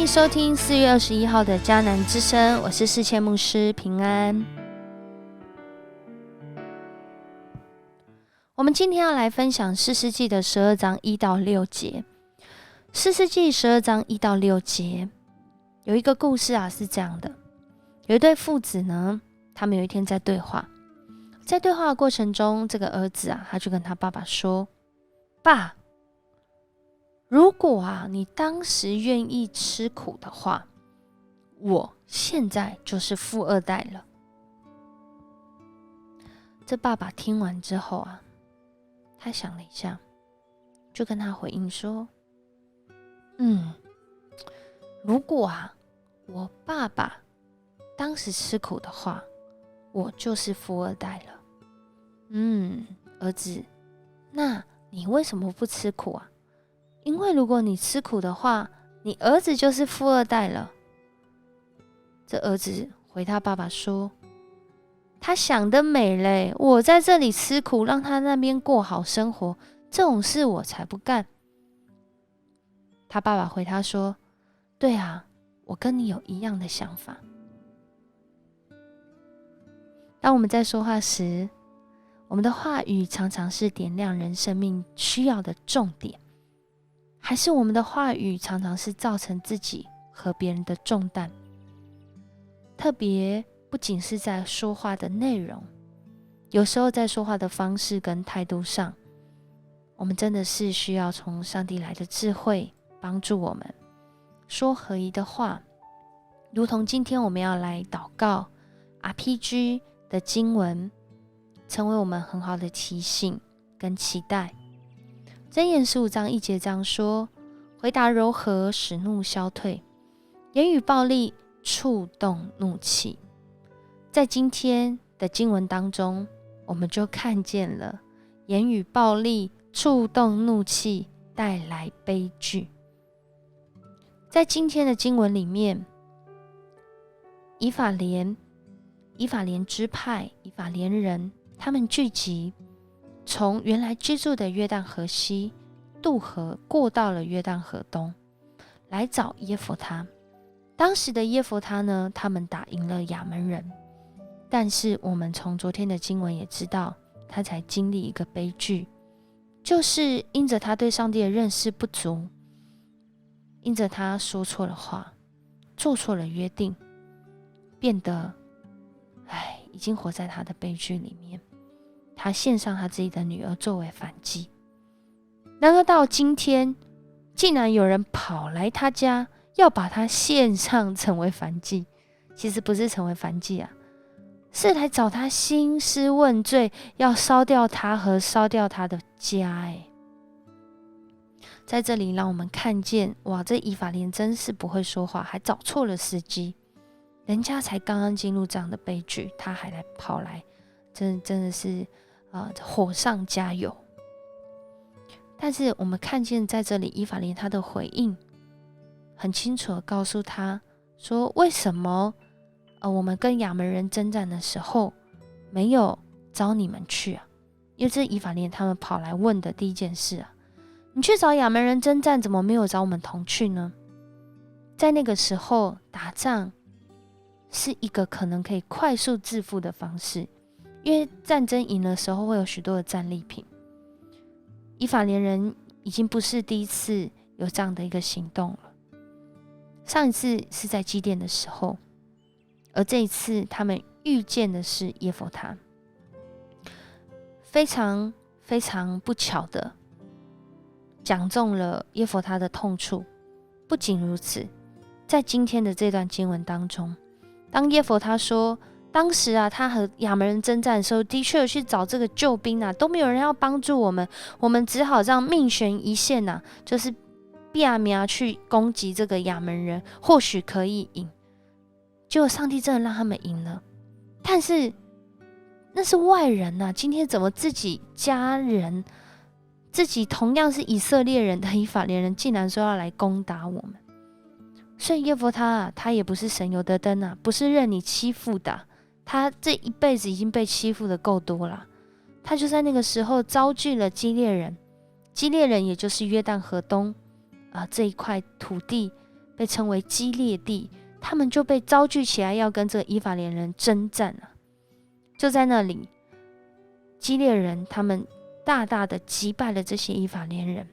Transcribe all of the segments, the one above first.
迎收听4月21号的迦南之声，我是世谦牧师平安。我们今天要来分享士师记的12章1到6节。士师记12章1到6节有一个故事是这样的：有一对父子呢，他们有一天在对话，在对话的过程中，这个儿子他就跟他爸爸说：爸，如果你当时愿意吃苦的话，我现在就是富二代了。这爸爸听完之后他想了一下，就跟他回应说：如果我爸爸当时吃苦的话，我就是富二代了。儿子，那你为什么不吃苦因为如果你吃苦的话，你儿子就是富二代了。这儿子回他爸爸说：他想得美嘞，我在这里吃苦，让他那边过好生活，这种事我才不干。他爸爸回他说：对我跟你有一样的想法。当我们在说话时，我们的话语常常是点亮人生命需要的重点，还是我们的话语常常是造成自己和别人的重担？特别不仅是在说话的内容，有时候在说话的方式跟态度上，我们真的是需要从上帝来的智慧帮助我们说合宜的话。如同今天我们要来祷告 RPG 的经文，成为我们很好的提醒跟期待。箴言15章1节这样说：回答柔和，使怒消退；言语暴力，触动怒气。在今天的经文当中，我们就看见了言语暴力、触动怒气，带来悲剧。在今天的经文里面，以法莲支派、以法莲人，他们聚集，从原来居住的约旦河西渡河，过到了约旦河东，来找耶弗他。当时的耶弗他呢，他们打赢了亚扪人，但是我们从昨天的经文也知道，他才经历一个悲剧，就是因着他对上帝的认识不足，因着他说错了话，做错了约定，变得已经活在他的悲剧里面。他献上他自己的女儿作为燔祭。然而到今天，竟然有人跑来他家，要把他献上成为燔祭。其实不是成为燔祭是来找他兴师问罪，要烧掉他和烧掉他的家。在这里让我们看见，这以法莲真是不会说话，还找错了时机。人家才刚刚进入这样的悲剧，他还跑来，真的是火上加油。但是我们看见在这里，以法莲他的回应很清楚的告诉他说，为什么我们跟亚扪人征战的时候没有找你们去因为这是以法莲他们跑来问的第一件事你去找亚扪人征战，怎么没有找我们同去呢？在那个时候打仗是一个可能可以快速致富的方式，因为战争赢的时候会有许多的战利品。以法莲人已经不是第一次有这样的一个行动了，上一次是在基甸的时候，而这一次他们遇见的是耶弗他。非常非常不巧的讲中了耶弗他的痛处。不仅如此，在今天的这段经文当中，当耶弗他说当时他和亚扪人征战的时候，的确有去找这个救兵都没有人要帮助我们，我们只好这样命悬一线就是变命去攻击这个亚扪人，或许可以赢。结果上帝真的让他们赢了，但是那是外人今天怎么自己家人，自己同样是以色列人的以法莲人，竟然说要来攻打我们？所以耶弗他他也不是省油的灯不是任你欺负的他这一辈子已经被欺负的够多了。他就在那个时候招聚了基列人，基列人也就是约旦河东这一块土地被称为基列地，他们就被招聚起来要跟这个以法莲人征战啊。就在那里，基列人他们大大的击败了这些以法莲人，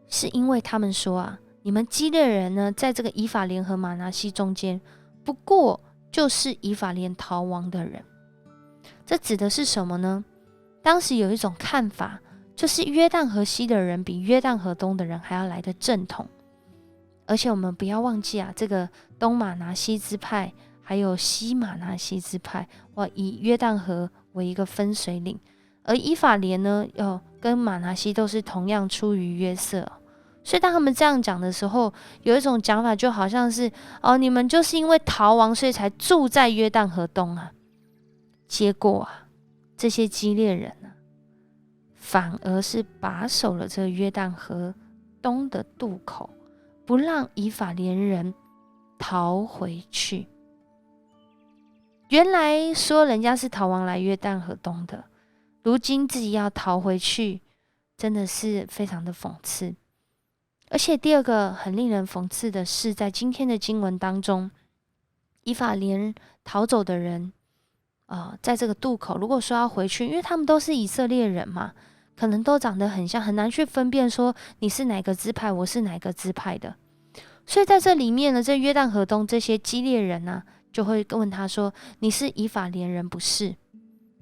是因为他们说啊，你们基列人呢，在这个以法莲和玛拿西中间，不过就是以法莲逃亡的人。这指的是什么呢？当时有一种看法，就是约旦河西的人比约旦河东的人还要来得正统。而且我们不要忘记啊，这个东玛拿西支派还有西玛拿西支派，以约旦河为一个分水岭，而以法莲呢，跟玛拿西都是同样出于约瑟。所以当他们这样讲的时候，有一种讲法就好像是你们就是因为逃亡，所以才住在约旦河东啊。结果啊，这些基列人啊，反而是把守了这个约旦河东的渡口，不让以法莲人逃回去。原来说人家是逃亡来约旦河东的，如今自己要逃回去，真的是非常的讽刺。而且第二个很令人讽刺的是，在今天的经文当中，以法莲逃走的人在这个渡口，如果说要回去，因为他们都是以色列人嘛，可能都长得很像，很难去分辨说你是哪个支派，我是哪个支派的。所以在这里面呢，这约旦河东这些基列人啊，就会问他说，你是以法莲人不是？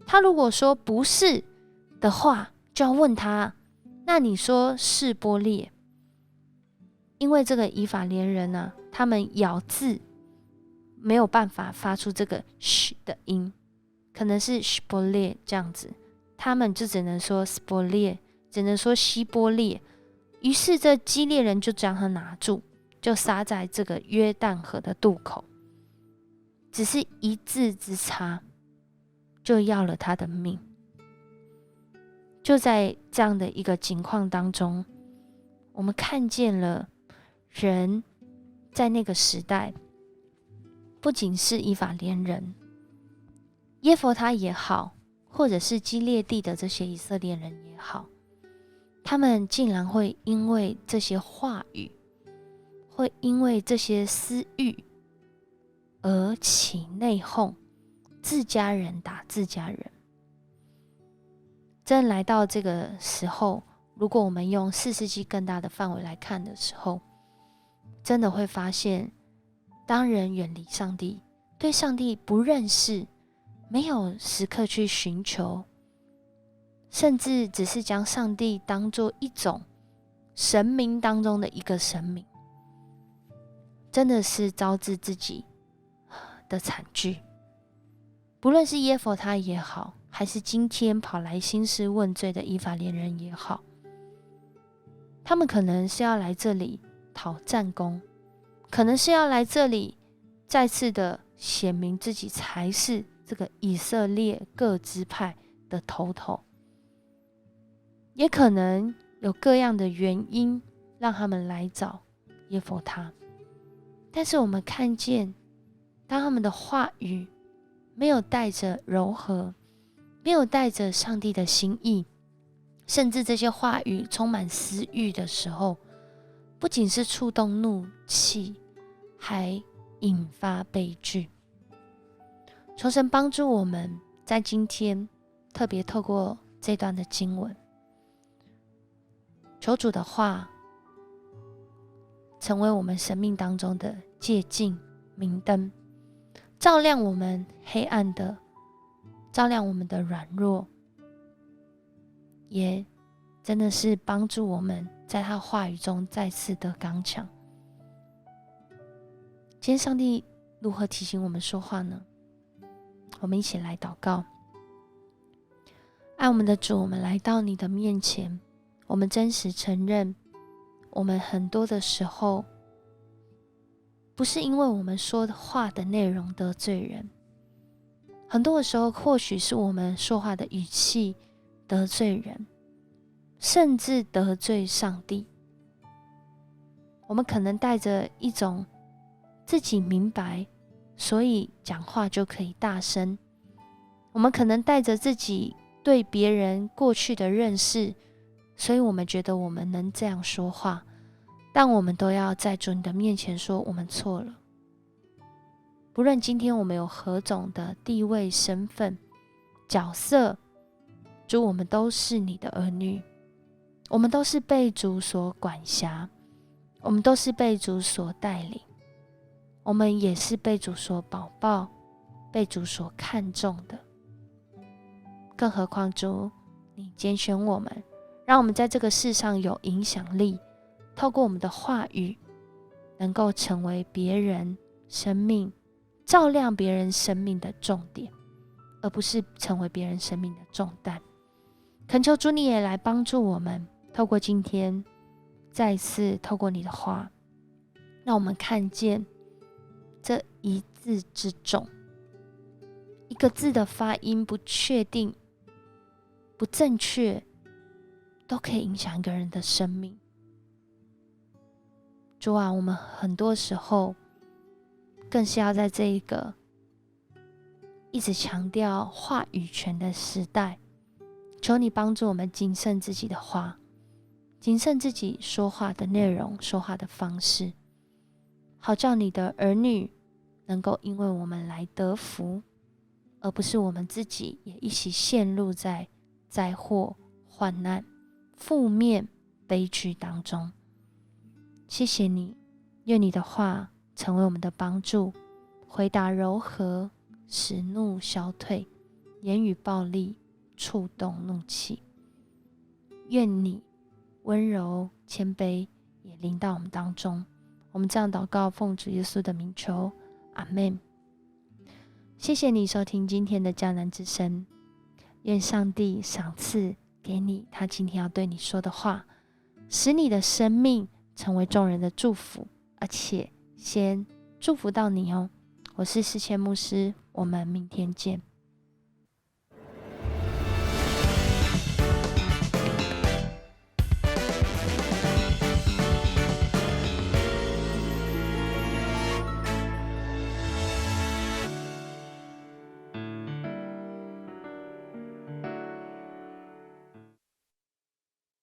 他如果说不是的话，就要问他，那你说示波列？因为这个以法莲人啊，他们咬字没有办法发出这个 sh 的音，可能是 shbolet 这样子，他们就只能说 spolet， 只能说希波列。于是这基列人就将他拿住，就杀在这个约旦河的渡口，只是一字之差，就要了他的命。就在这样的一个情况当中，我们看见了人在那个时代，不仅是以法莲人，耶弗他也好，或者是基列地的这些以色列人也好，他们竟然会因为这些话语，会因为这些私欲而起内讧，自家人打自家人。真来到这个时候，如果我们用4世纪更大的范围来看的时候，真的会发现，当人远离上帝，对上帝不认识，没有时刻去寻求，甚至只是将上帝当作一种神明当中的一个神明，真的是招致自己的惨剧。不论是耶弗他也好，还是今天跑来兴师问罪的以法莲人也好，他们可能是要来这里讨战功，可能是要来这里再次的显明自己才是这个以色列各支派的头头，也可能有各样的原因让他们来找耶弗他。但是我们看见，当他们的话语没有带着柔和，没有带着上帝的心意，甚至这些话语充满私欲的时候，不仅是触动怒气，还引发悲剧。求神帮助我们在今天特别透过这段的经文，求主的话成为我们生命当中的戒禁明灯，照亮我们黑暗的，照亮我们的软弱，也真的是帮助我们在他话语中再次的刚强。今天上帝如何提醒我们说话呢？我们一起来祷告。爱我们的主，我们来到你的面前，我们真实承认，我们很多的时候不是因为我们说话的内容得罪人，很多的时候或许是我们说话的语气得罪人，甚至得罪上帝。我们可能带着一种自己明白，所以讲话就可以大声。我们可能带着自己对别人过去的认识，所以我们觉得我们能这样说话。但我们都要在主你的面前说我们错了。不论今天我们有何种的地位、身份、角色，主，我们都是你的儿女，我们都是被主所管辖，我们都是被主所带领，我们也是被主所保抱，被主所看重的。更何况主，你拣选我们，让我们在这个世上有影响力，透过我们的话语能够成为别人生命，照亮别人生命的重点，而不是成为别人生命的重担。恳求主你也来帮助我们，透过今天再次透过你的话，让我们看见这一字之重，一个字的发音不确定、不正确，都可以影响一个人的生命。主啊，我们很多时候更是要在这一个一直强调话语权的时代，求你帮助我们谨慎自己的话，谨慎自己说话的内容、说话的方式，好叫你的儿女能够因为我们来得福，而不是我们自己也一起陷入在灾祸、患难、负面、悲剧当中。谢谢你，愿你的话成为我们的帮助，回答柔和，使怒消退，言语暴力，触动怒气。愿你温柔谦卑也临到我们当中。我们这样祷告，奉主耶稣的名求，阿们。谢谢你收听今天的迦南之声，愿上帝赏赐给你他今天要对你说的话，使你的生命成为众人的祝福，而且先祝福到你哦。我是世谦牧师，我们明天见。